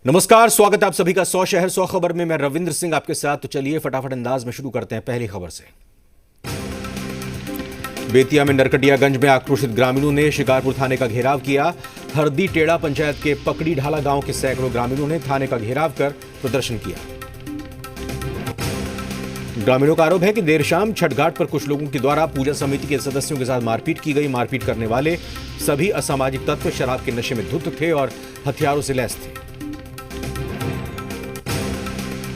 नमस्कार, स्वागत है आप सभी का 100 शहर 100 खबर में। मैं रविंद्र सिंह आपके साथ। तो चलिए फटाफट अंदाज में शुरू करते हैं पहली खबर से। बेतिया में नरकटियागंज में आक्रोशित ग्रामीणों ने शिकारपुर थाने का घेराव किया। हरदी टेड़ा पंचायत के पकड़ी ढाला गांव के सैकड़ों ग्रामीणों ने थाने का घेराव कर प्रदर्शन किया। ग्रामीणों का आरोप है कि देर शाम छठ घाट पर कुछ लोगों के द्वारा पूजा समिति के सदस्यों के साथ मारपीट की गई। मारपीट करने वाले सभी असामाजिक तत्व शराब के नशे में धुत थे और हथियारों से लैस थे।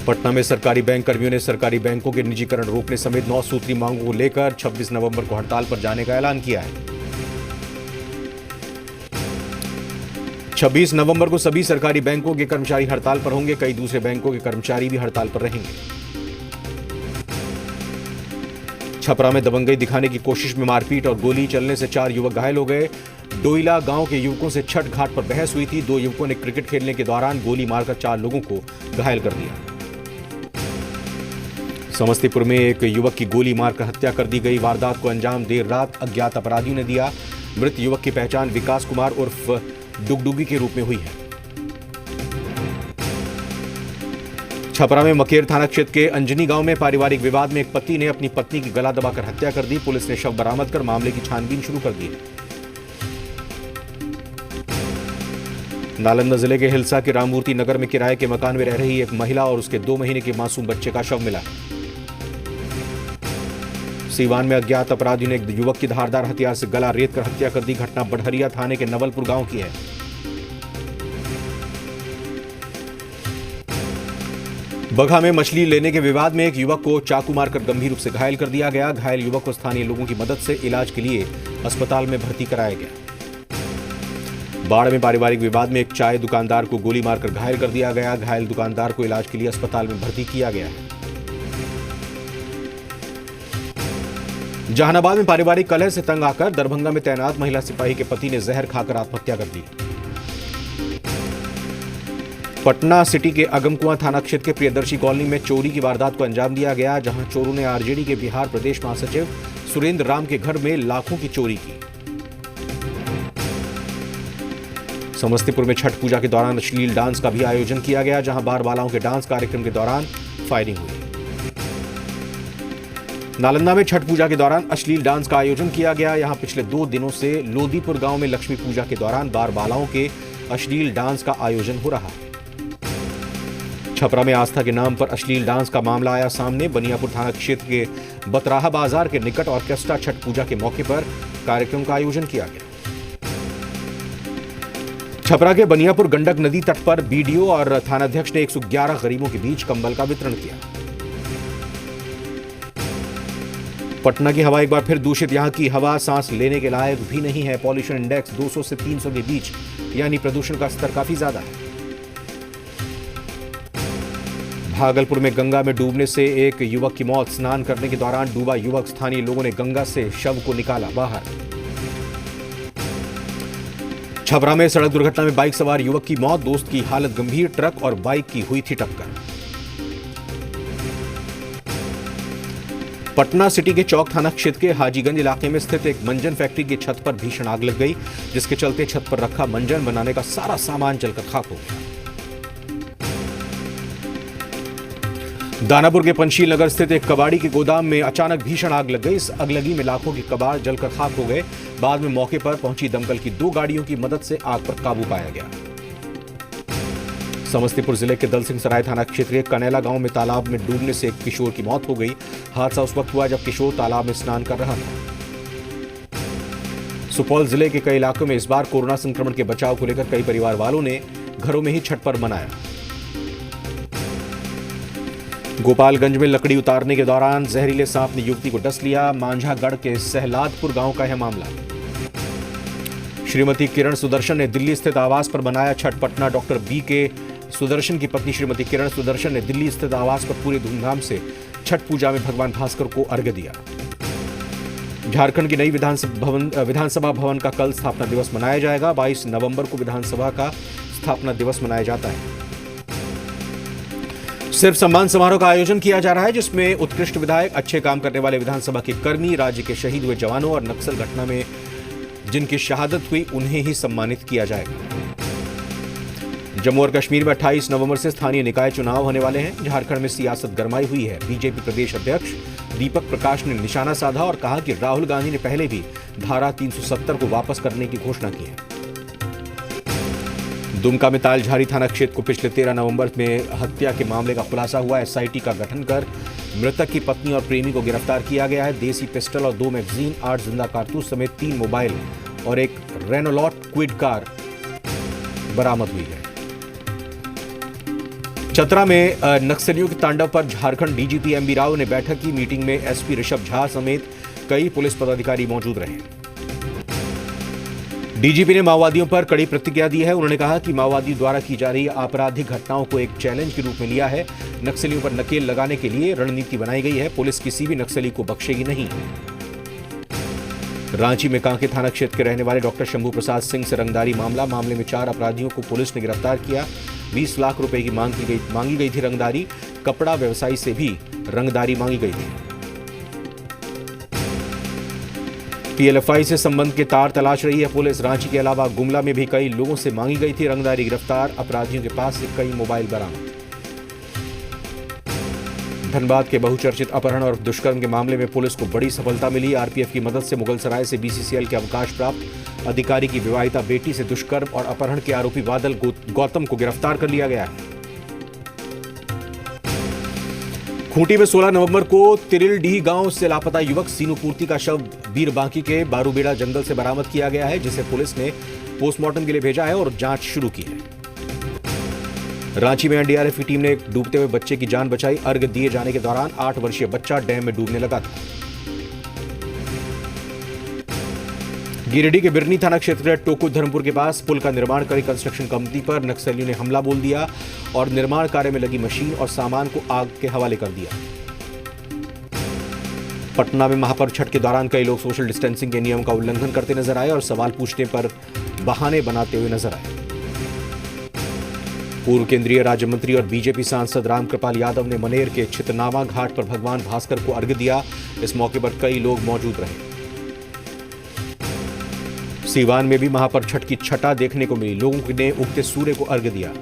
पटना में सरकारी बैंक कर्मियों ने सरकारी बैंकों के निजीकरण रोकने समेत 9 सूत्री मांगों को लेकर 26 नवंबर को हड़ताल पर जाने का ऐलान किया है। 26 नवंबर को सभी सरकारी बैंकों के कर्मचारी हड़ताल पर होंगे। कई दूसरे बैंकों के कर्मचारी भी हड़ताल पर रहेंगे। छपरा में दबंगई दिखाने की कोशिश में मारपीट और गोली चलने से 4 युवक घायल हो गए। डोइला गांव के युवकों से छठ घाट पर बहस हुई थी। 2 युवकों ने क्रिकेट खेलने के दौरान गोली मारकर 4 लोगों को घायल कर दिया। समस्तीपुर में एक युवक की गोली मारकर हत्या कर दी गई। वारदात को अंजाम देर रात अज्ञात अपराधियों ने दिया। मृत युवक की पहचान विकास कुमार उर्फ डुगडुगी के रूप में हुई है। छपरा में मकेर थाना क्षेत्र के अंजनी गांव में पारिवारिक विवाद में एक पति ने अपनी पत्नी की गला दबाकर हत्या कर दी। पुलिस ने शव बरामद कर मामले की छानबीन शुरू कर दी है। नालंदा जिले के हिलसा के राममूर्ति नगर में किराए के मकान में रह रही एक महिला और उसके 2 महीने के मासूम बच्चे का शव मिला। सीवान में अज्ञात अपराधियों ने एक युवक की धारदार हथियार से गला रेत कर हत्या कर दी। घटना बढ़हरिया थाने के नवलपुर गांव की है। बगहा में मछली लेने के विवाद में एक युवक को चाकू मारकर गंभीर रूप से घायल कर दिया गया। घायल युवक को स्थानीय लोगों की मदद से इलाज के लिए अस्पताल में भर्ती कराया गया। बाढ़ में पारिवारिक विवाद में एक चाय दुकानदार को गोली मारकर घायल कर दिया गया। घायल दुकानदार को इलाज के लिए अस्पताल में भर्ती किया गया है। जहानाबाद में पारिवारिक कलह से तंग आकर दरभंगा में तैनात महिला सिपाही के पति ने जहर खाकर आत्महत्या कर दी। पटना सिटी के अगमकुआं थाना क्षेत्र के प्रियदर्शी कॉलोनी में चोरी की वारदात को अंजाम दिया गया, जहां चोरों ने आरजेडी के बिहार प्रदेश महासचिव सुरेंद्र राम के घर में लाखों की चोरी की। समस्तीपुर में छठ पूजा के दौरान अश्लील डांस का भी आयोजन किया गया, जहां बार बालाओं के डांस कार्यक्रम के दौरान फायरिंग हुई। नालंदा में छठ पूजा के दौरान अश्लील डांस का आयोजन किया गया। यहां पिछले 2 दिनों से लोदीपुर गांव में लक्ष्मी पूजा के दौरान बार बालाओं के अश्लील डांस का आयोजन हो रहा है। छपरा में आस्था के नाम पर अश्लील डांस का मामला आया सामने। बनियापुर थाना क्षेत्र के बतराहा बाजार के निकट ऑर्केस्ट्रा छठ पूजा के मौके पर कार्यक्रम का आयोजन किया गया। छपरा के बनियापुर गंडक नदी तट पर बीडीओ और थानाध्यक्ष ने 111 गरीबों के बीच कंबल का वितरण किया। पटना की हवा एक बार फिर दूषित। यहां की हवा सांस लेने के लायक भी नहीं है। पॉल्यूशन इंडेक्स 200 से 300 के बीच, यानी प्रदूषण का स्तर काफी ज्यादा है। भागलपुर में गंगा में डूबने से एक युवक की मौत। स्नान करने के दौरान डूबा युवक। स्थानीय लोगों ने गंगा से शव को निकाला बाहर। छपरा में सड़क दुर्घटना में बाइक सवार युवक की मौत। दोस्त की हालत गंभीर। ट्रक और बाइक की हुई थी टक्कर। पटना सिटी के चौक थाना क्षेत्र के हाजीगंज इलाके में स्थित एक मंजन फैक्ट्री की छत पर भीषण आग लग गई, जिसके चलते छत पर रखा मंजन बनाने का सारा सामान जलकर खाक हो गया। दानापुर के पंशील नगर स्थित एक कबाड़ी के गोदाम में अचानक भीषण आग लग गई। इस अगलगी में लाखों के कबाड़ जलकर खाक हो गए। बाद में मौके पर पहुंची दमकल की 2 गाड़ियों की मदद से आग पर काबू पाया गया। समस्तीपुर जिले के दल सिंह सराय थाना क्षेत्र के कनेला गांव में तालाब में डूबने से एक किशोर की मौत हो गई। हादसा उस वक्त हुआ जब किशोर तालाब में स्नान कर रहा था। सुपौल जिले के कई इलाकों में इस बार कोरोना संक्रमण के बचाव को लेकर कई परिवार वालों ने घरों में ही छठ पर्व मनाया। गोपालगंज में लकड़ी उतारने के दौरान जहरीले सांप ने युवती को डस लिया। मांझागढ़ के सहलादपुर गांव का है मामला। श्रीमती किरण सुदर्शन ने दिल्ली स्थित आवास पर मनाया छठ। पटना डॉक्टर बी के सुदर्शन की पत्नी श्रीमती किरण सुदर्शन ने दिल्ली स्थित आवास पर पूरे धूमधाम से छठ पूजा में भगवान भास्कर को अर्घ्य दिया। झारखंड की नई विधानसभा भवन का कल स्थापना दिवस मनाया जाएगा। 22 नवंबर को विधानसभा का स्थापना दिवस मनाया जाता है। सिर्फ सम्मान समारोह का आयोजन किया जा रहा है, जिसमें उत्कृष्ट विधायक, अच्छे काम करने वाले विधानसभा के कर्मी, राज्य के शहीद हुए जवानों और नक्सल घटना में जिनकी शहादत हुई उन्हें ही सम्मानित किया जाएगा। जम्मू और कश्मीर में 28 नवंबर से स्थानीय निकाय चुनाव होने वाले हैं। झारखंड में सियासत गरमाई हुई है। बीजेपी प्रदेश अध्यक्ष दीपक प्रकाश ने निशाना साधा और कहा कि राहुल गांधी ने पहले भी धारा 370 को वापस करने की घोषणा की है। दुमका में तालझारी थाना क्षेत्र को पिछले 13 नवंबर में हत्या के मामले का खुलासा हुआ। एसआईटी का गठन कर मृतक की पत्नी और प्रेमी को गिरफ्तार किया गया है। देसी पिस्टल और 2 मैगजीन, 8 जिंदा कारतूस समेत 3 मोबाइल और एक रेनोलॉट क्विड कार बरामद हुई है। चतरा में नक्सलियों के तांडव पर झारखंड डीजीपी एमवी राव ने बैठक की। मीटिंग में एसपी ऋषभ झा समेत कई पुलिस पदाधिकारी मौजूद रहे। डीजीपी ने माओवादियों पर कड़ी प्रतिक्रिया दी है। उन्होंने कहा कि माओवादियों द्वारा की जा रही आपराधिक घटनाओं को एक चैलेंज के रूप में लिया है। नक्सलियों पर नकेल लगाने के लिए रणनीति बनाई गई है। पुलिस किसी भी नक्सली को बख्शेगी नहीं। रांची में कांके थाना क्षेत्र के रहने वाले डॉक्टर शंभू प्रसाद सिंह से रंगदारी मामले में 4 अपराधियों को पुलिस ने गिरफ्तार किया। 20 लाख रुपए की मांगी गई थी रंगदारी। कपड़ा व्यवसायी से भी रंगदारी मांगी गई थी। पीएलएफआई से संबंध के तार तलाश रही है पुलिस। रांची के अलावा गुमला में भी कई लोगों से मांगी गई थी रंगदारी। गिरफ्तार अपराधियों के पास से कई मोबाइल बरामद। धनबाद के बहुचर्चित अपहरण और दुष्कर्म के मामले में पुलिस को बड़ी सफलता मिली। आरपीएफ की मदद से मुगलसराय से बीसीसीएल के अवकाश प्राप्त अधिकारी की विवाहिता बेटी से दुष्कर्म और अपहरण के आरोपी बादल गौतम को गिरफ्तार कर लिया गया है। खूंटी में 16 नवंबर को तिरिलडीह गांव से लापता युवक सीनू पूर्ति का शव बीरबांकी के बारूबेड़ा जंगल से बरामद किया गया है, जिसे पुलिस ने पोस्टमार्टम के लिए भेजा है और जांच शुरू की है। रांची में एनडीआरएफ की टीम ने एक डूबते हुए बच्चे की जान बचाई। अर्घ दिए जाने के दौरान 8 वर्षीय बच्चा डैम में डूबने लगा था। गिरिडीह के बिरनी थाना क्षेत्र के टोकू धर्मपुर के पास पुल का निर्माण कर कंस्ट्रक्शन कंपनी पर नक्सलियों ने हमला बोल दिया और निर्माण कार्य में लगी मशीन और सामान को आग के हवाले कर दिया। पटना में महापर्व छठ के दौरान कई लोग सोशल डिस्टेंसिंग के नियम का उल्लंघन करते नजर आए और सवाल पूछने पर बहाने बनाते हुए नजर आए। पूर्व केंद्रीय राज्य मंत्री और बीजेपी सांसद रामकृपाल यादव ने मनेर के चितनावा घाट पर भगवान भास्कर को अर्घ्य दिया। इस मौके पर कई लोग मौजूद रहे। सीवान में भी महापर्व छठ की छटा देखने को मिली। लोगों ने उगते सूर्य को अर्घ्य दिया।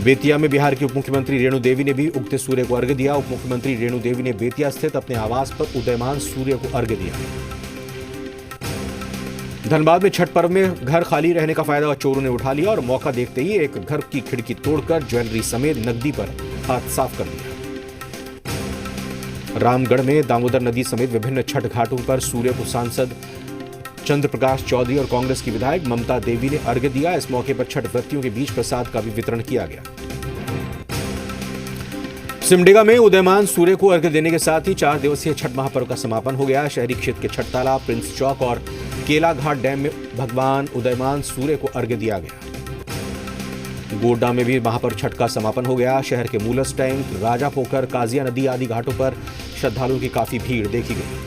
बेतिया में बिहार की उप मुख्यमंत्री रेणु देवी ने भी उगते सूर्य को अर्घ्य दिया। उप मुख्यमंत्री रेणु देवी ने बेतिया स्थित अपने आवास पर उदयमान सूर्य को अर्घ्य दिया। धनबाद में छठ पर्व में घर खाली रहने का फायदा चोरों ने उठा लिया और मौका देखते ही एक घर की खिड़की तोड़कर ज्वेलरी समेत नकदी पर हाथ साफ कर दिया। रामगढ़ में दामोदर नदी समेत विभिन्न छठ घाटों पर सूर्य को सांसद चंद्र प्रकाश चौधरी और कांग्रेस की विधायक ममता देवी ने अर्घ्य दिया। इस मौके पर छठ व्रतियों के बीच प्रसाद का भी वितरण किया गया। सिमडेगा में उदयमान सूर्य को अर्घ्य देने के साथ ही 4 दिवसीय छठ महापर्व का समापन हो गया। शहरी क्षेत्र के छठ तालाब, प्रिंस चौक और केला घाट डैम में भगवान उदयमान सूर्य को अर्घ्य दिया गया। गोड्डा में भी महापर्व छठ का समापन हो गया। शहर के मूलस टैंक, राजा पोखर, काजिया नदी आदि घाटों पर श्रद्धालुओं की काफी भीड़ देखी गई।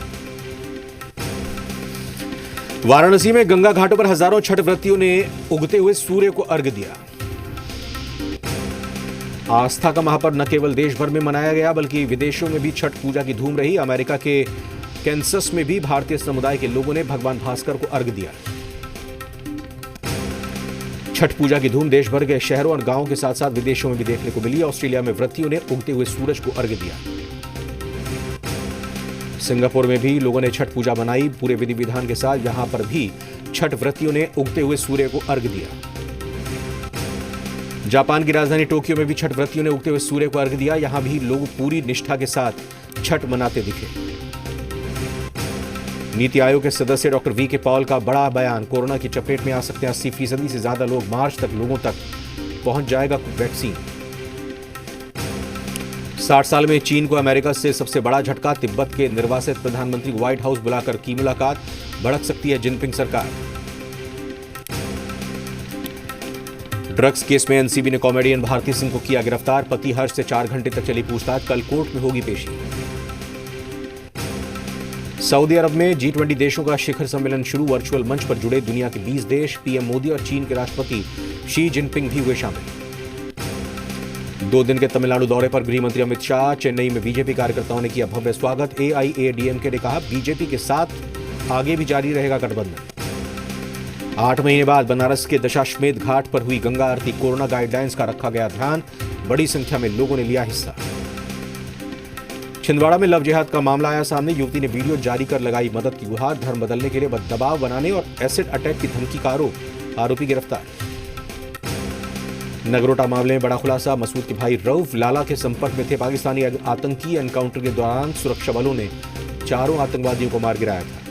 वाराणसी में गंगा घाटों पर हजारों छठ व्रतियों ने उगते हुए सूर्य को अर्घ्य दिया। आस्था का महापर्व न केवल देश भर में मनाया गया बल्कि विदेशों में भी छठ पूजा की धूम रही। अमेरिका के कैंसस में भी भारतीय समुदाय के लोगों ने भगवान भास्कर को अर्घ्य दिया। छठ पूजा की धूम देश भर के शहरों और गांवों के साथ साथ विदेशों में भी देखने को मिली। ऑस्ट्रेलिया में व्रतियों ने उगते हुए सूरज को अर्घ्य दिया। सिंगापुर में भी लोगों ने छठ पूजा मनाई। पूरे विधि विधान के साथ यहां पर भी छठ व्रतियों ने उगते हुए सूर्य को अर्घ्य दिया। जापान की राजधानी टोक्यो में भी छठ व्रतियों ने उगते हुए सूर्य को अर्घ्य दिया। यहां भी लोग पूरी निष्ठा के साथ छठ मनाते दिखे। नीति आयोग के सदस्य डॉक्टर वी के पॉल का बड़ा बयान। कोरोना की चपेट में आ सकते हैं 80% से ज्यादा लोग। मार्च तक लोगों तक पहुंच जाएगा वैक्सीन। 60 साल में चीन को अमेरिका से सबसे बड़ा झटका। तिब्बत के निर्वासित प्रधानमंत्री को व्हाइट हाउस बुलाकर की मुलाकात। भड़क सकती है जिनपिंग सरकार। ड्रग्स केस में एनसीबी ने कॉमेडियन भारती सिंह को किया गिरफ्तार। पति हर्ष से 4 घंटे तक चली पूछताछ। कल कोर्ट में होगी पेशी। सऊदी अरब में G20 देशों का शिखर सम्मेलन शुरू। वर्चुअल मंच पर जुड़े दुनिया के 20 देश। पीएम मोदी और चीन के राष्ट्रपति शी जिनपिंग भी हुए शामिल। 2 दिन के तमिलनाडु दौरे पर गृह मंत्री अमित शाह। चेन्नई में बीजेपी कार्यकर्ताओं ने किया भव्य AIADMK ने कहा बीजेपी के साथ आगे भी जारी रहेगा गठबंधन। 8 महीने बाद बनारस के दशाश्वमेध घाट पर हुई गंगा आरती। कोरोना गाइडलाइंस का रखा गया ध्यान, बड़ी संख्या में लोगों ने लिया हिस्सा। छिंदवाड़ा में लव जिहाद का मामला आया सामने। युवती ने वीडियो जारी कर लगाई मदद की गुहार। धर्म बदलने के लिए दबाव बनाने और एसिड अटैक की धमकी का आरोपी गिरफ्तार। नगरोटा मामले में बड़ा खुलासा। मसूद के भाई रऊफ लाला के संपर्क में थे पाकिस्तानी आतंकी। एनकाउंटर के दौरान सुरक्षा बलों ने 4 आतंकवादियों को मार गिराया था।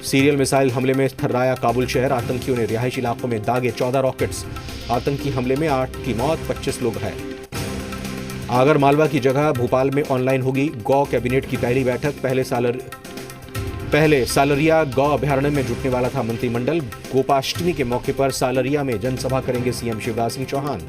सीरियल मिसाइल हमले में थर्राया काबुल शहर। आतंकियों ने रिहायशी इलाकों में दागे 14 रॉकेट्स। आतंकी हमले में 8 की मौत, 25 लोग घायल। आगर मालवा की जगह भोपाल में ऑनलाइन होगी गौ कैबिनेट की पहली बैठक। पहले सालरिया गौ अभयारण्य में जुटने वाला था मंत्रिमंडल। गोपाष्टमी के मौके पर सालरिया में जनसभा करेंगे सीएम शिवराज सिंह चौहान।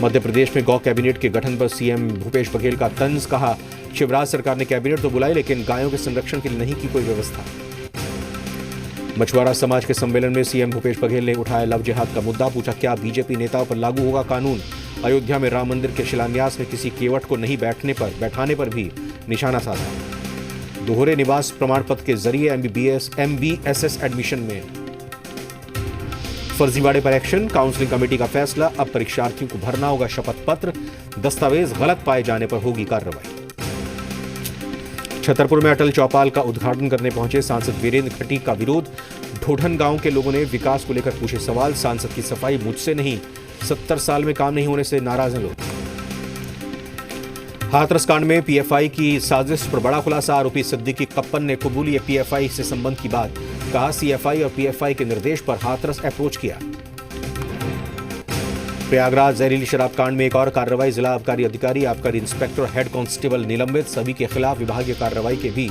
मध्य प्रदेश में गौ कैबिनेट के गठन पर सीएम भूपेश बघेल का तंज। कहा, शिवराज सरकार ने कैबिनेट तो बुलाई लेकिन गायों के संरक्षण के लिए नहीं की कोई व्यवस्था। मछुआरा समाज के सम्मेलन में सीएम भूपेश बघेल ने उठाया लव जिहाद का मुद्दा। पूछा, क्या बीजेपी नेताओं पर लागू होगा कानून? अयोध्या में राम मंदिर के शिलान्यास में किसी केवट को नहीं बैठाने पर भी निशाना साधा। दोहरे निवास प्रमाण पत्र के जरिए MBSS एडमिशन में फर्जीवाड़े पर एक्शन। काउंसलिंग कमेटी का फैसला। अब परीक्षार्थियों को भरना होगा शपथ पत्र। दस्तावेज गलत पाए जाने पर होगी कार्रवाई। छतरपुर में अटल चौपाल का उद्घाटन करने पहुंचे सांसद वीरेंद्र खटीक का विरोध। ढोढन गांव के लोगों ने विकास को लेकर पूछे सवाल। सांसद की सफाई मुझसे नहीं, 70 साल में काम नहीं होने से नाराज हैं लोग। हाथरस कांड में PFI की साजिश पर बड़ा खुलासा। आरोपी सिद्दीकी कप्पन ने कबूली PFI से संबंध की बात। कहा, CFI और PFI के निर्देश पर हाथरस अप्रोच किया। प्रयागराज जहरीली शराब कांड में एक और कार्रवाई। जिला आबकारी अधिकारी, आबकारी इंस्पेक्टर, हेड कांस्टेबल निलंबित। सभी के खिलाफ विभागीय कार्रवाई के भी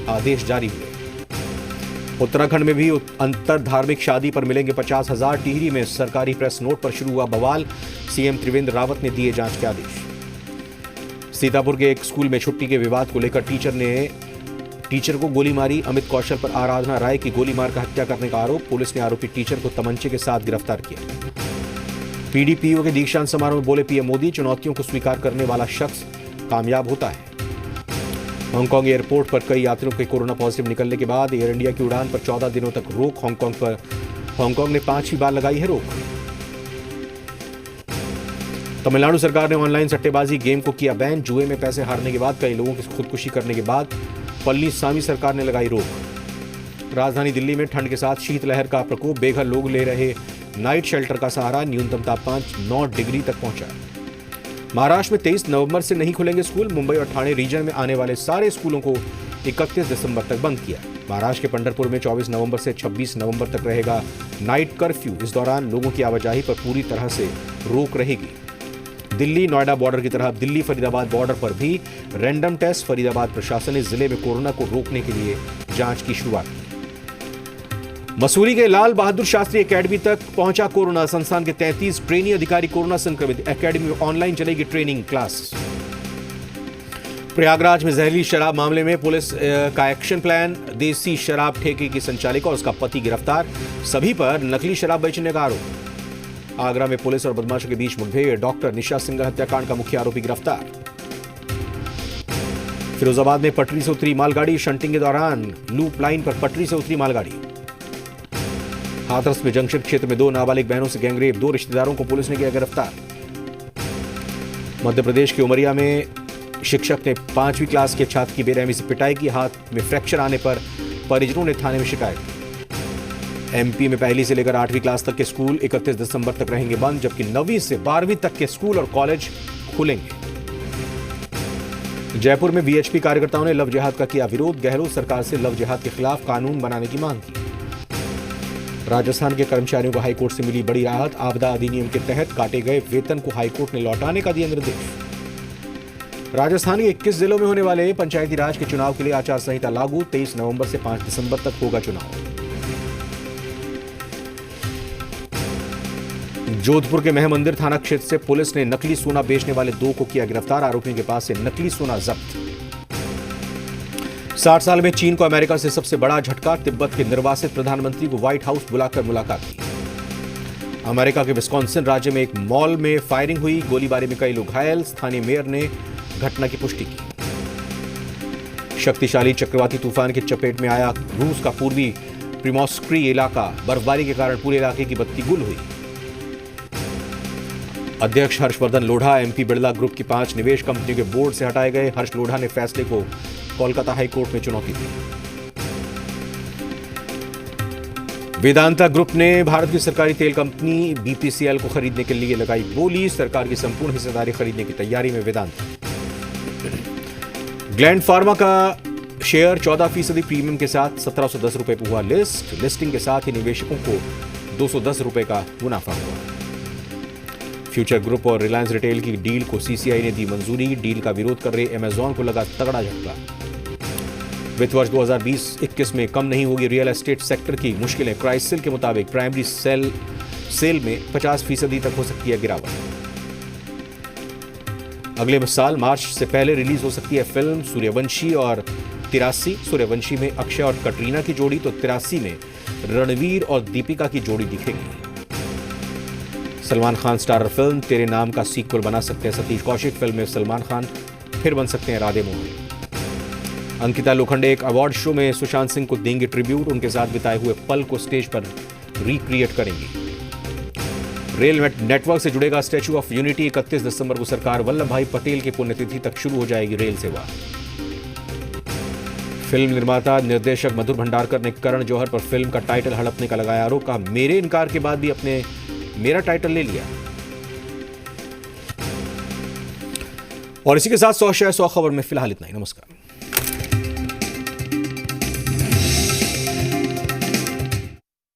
आदेश जारी हुए। उत्तराखंड में भी अंतर धार्मिक शादी पर मिलेंगे 50,000। टिहरी में सरकारी प्रेस नोट पर शुरू हुआ बवाल। सीएम त्रिवेंद्र रावत ने दिए जांच के आदेश। सीतापुर के एक स्कूल में छुट्टी के विवाद को लेकर टीचर को गोली मारी। अमित कौशल पर आराधना राय की गोली मारकर हत्या करने का आरोप। पुलिस ने आरोपी टीचर को तमंचे के साथ गिरफ्तार किया। PDPO के दीक्षांत समारोह में बोले पीएम मोदी, चुनौतियों को स्वीकार करने वाला शख्स कामयाब होता है। हांगकांग एयरपोर्ट पर कई यात्रियों के कोरोना पॉजिटिव निकलने के बाद एयर इंडिया की उड़ान पर 14 दिनों तक रोक। हांगकांग ने 5वीं बार लगाई है रोक। तमिलनाडु सरकार ने ऑनलाइन सट्टेबाजी गेम को किया बैन। जुए में पैसे हारने के बाद कई लोगों की खुदकुशी करने के बाद पल्लीसामी सरकार ने लगाई रोक। राजधानी दिल्ली में ठंड के साथ शीतलहर का प्रकोप। बेघर लोग ले रहे नाइट शेल्टर का सहारा। न्यूनतम तापमान 9 डिग्री तक पहुंचा। महाराष्ट्र में 23 नवंबर से नहीं खुलेंगे स्कूल। मुंबई और ठाणे रीजन में आने वाले सारे स्कूलों को 31 दिसंबर तक बंद किया। महाराष्ट्र के पंढरपुर में 24 नवंबर से 26 नवंबर तक रहेगा नाइट कर्फ्यू। इस दौरान लोगों की आवाजाही पर पूरी तरह से रोक रहेगी। दिल्ली नोएडा बॉर्डर की तरह दिल्ली फरीदाबाद बॉर्डर पर भी रैंडम टेस्ट। फरीदाबाद प्रशासन ने जिले में कोरोना को रोकने के लिए जांच की शुरुआत की। मसूरी के लाल बहादुर शास्त्री एकेडमी तक पहुंचा कोरोना। संस्थान के 33 ट्रेनी अधिकारी कोरोना संक्रमित। एकेडमी में ऑनलाइन चलेगी ट्रेनिंग क्लास। प्रयागराज में जहरीली शराब मामले में पुलिस का एक्शन प्लान। देसी शराब ठेके की संचालिका और उसका पति गिरफ्तार। सभी पर नकली शराब बेचने का आरोप। आगरा में पुलिस और बदमाशों के बीच मुठभेड़। डॉक्टर निशा सिंघल हत्याकांड का मुख्य आरोपी गिरफ्तार। फिरोजाबाद में पटरी से उतरी मालगाड़ी। शंटिंग के दौरान लूप लाइन पर पटरी से उतरी मालगाड़ी। हाथरस में जंक्शन क्षेत्र में 2 नाबालिग बहनों से गैंगरेप। 2 रिश्तेदारों को पुलिस ने किया गिरफ्तार। मध्य प्रदेश के उमरिया में शिक्षक ने 5वीं क्लास के छात्र की बेरहमी से पिटाई की। हाथ में फ्रैक्चर आने पर परिजनों ने थाने में शिकायत की। MP में 1ली से लेकर 8वीं क्लास तक के स्कूल 31 दिसंबर तक रहेंगे बंद, जबकि 9वीं से 12वीं तक के स्कूल और कॉलेज खुलेंगे। जयपुर में VHP कार्यकर्ताओं ने लव जिहाद का किया विरोध। गहलोत सरकार से लव जिहाद के खिलाफ कानून बनाने की मांग की। राजस्थान के कर्मचारियों को हाईकोर्ट से मिली बड़ी राहत। आपदा अधिनियम के तहत काटे गए वेतन को हाईकोर्ट ने लौटाने का दिया निर्देश। राजस्थान के 21 जिलों में होने वाले पंचायती राज के चुनाव के लिए आचार संहिता लागू। 23 नवंबर से 5 दिसंबर तक होगा चुनाव। जोधपुर के महमंदिर थाना क्षेत्र से पुलिस ने नकली सोना बेचने वाले 2 को किया गिरफ्तार। आरोपियों के पास से नकली सोना जब्त। 60 साल में चीन को अमेरिका से सबसे बड़ा झटका। तिब्बत के निर्वासित प्रधानमंत्री को व्हाइट हाउस बुलाकर मुलाकात की। अमेरिका के विस्कॉन्सिन राज्य में एक मॉल में फायरिंग हुई। गोलीबारी में कई लोग घायल। स्थानीय मेयर ने घटना की पुष्टि की। शक्तिशाली चक्रवाती तूफान की चपेट में आया रूस का पूर्वी प्रिमोस्क्री इलाका, बर्फबारी के कारण पूरे इलाके की बत्ती गुल हुई। अध्यक्ष हर्षवर्धन लोढ़ा एमपी बिड़ला ग्रुप की 5 निवेश कंपनियों के बोर्ड से हटाए गए। हर्ष लोढ़ा ने फैसले को कोलकाता हाईकोर्ट में चुनौती दी। वेदांता ग्रुप ने भारत की सरकारी तेल कंपनी बीपीसीएल को खरीदने के लिए लगाई बोली। सरकार की संपूर्ण हिस्सेदारी खरीदने की तैयारी में वेदांता। ग्लैंड फार्मा का शेयर 14% प्रीमियम के साथ 1710 रुपए पर हुआ लिस्ट। लिस्टिंग के साथ ही निवेशकों को 210 रुपए का मुनाफा हुआ। फ्यूचर ग्रुप और रिलायंस रिटेल की डील को सीसीआई ने दी मंजूरी। डील का विरोध कर रहे अमेजॉन को लगा तगड़ा झटका। वित्त वर्ष 2020-21 में कम नहीं होगी रियल एस्टेट सेक्टर की मुश्किलें। क्राइसिल के मुताबिक प्राइमरी सेल में 50% तक हो सकती है गिरावट। अगले साल मार्च से पहले रिलीज हो सकती है फिल्म सूर्यवंशी और 83। सूर्यवंशी में अक्षय और कटरीना की जोड़ी तो 83 में रणवीर और दीपिका की जोड़ी दिखेगी। सलमान खान स्टारर फिल्म तेरे नाम का सीक्वल बना सकते हैं सतीश कौशिक। फिल्म में सलमान खान फिर बन सकते हैं राधे मोहन। अंकिता लोखंडे एक अवार्ड शो में सुशांत सिंह को देंगे ट्रिब्यूट। उनके साथ बिताए हुए पल को स्टेज पर रिक्रिएट करेंगी। रेल नेटवर्क से जुड़ेगा स्टैच्यू ऑफ यूनिटी। 31 दिसंबर को सरकार वल्लभ भाई पटेल की पुण्यतिथि तक शुरू हो जाएगी रेल सेवा। फिल्म निर्माता निर्देशक मधुर भंडारकर ने करण जौहर पर फिल्म का टाइटल हड़पने का लगाया आरोप। कहा मेरे इनकार के बाद भी अपने मेरा टाइटल ले लिया। और इसी के साथ 100 खबर में फिलहाल इतना ही। नमस्कार।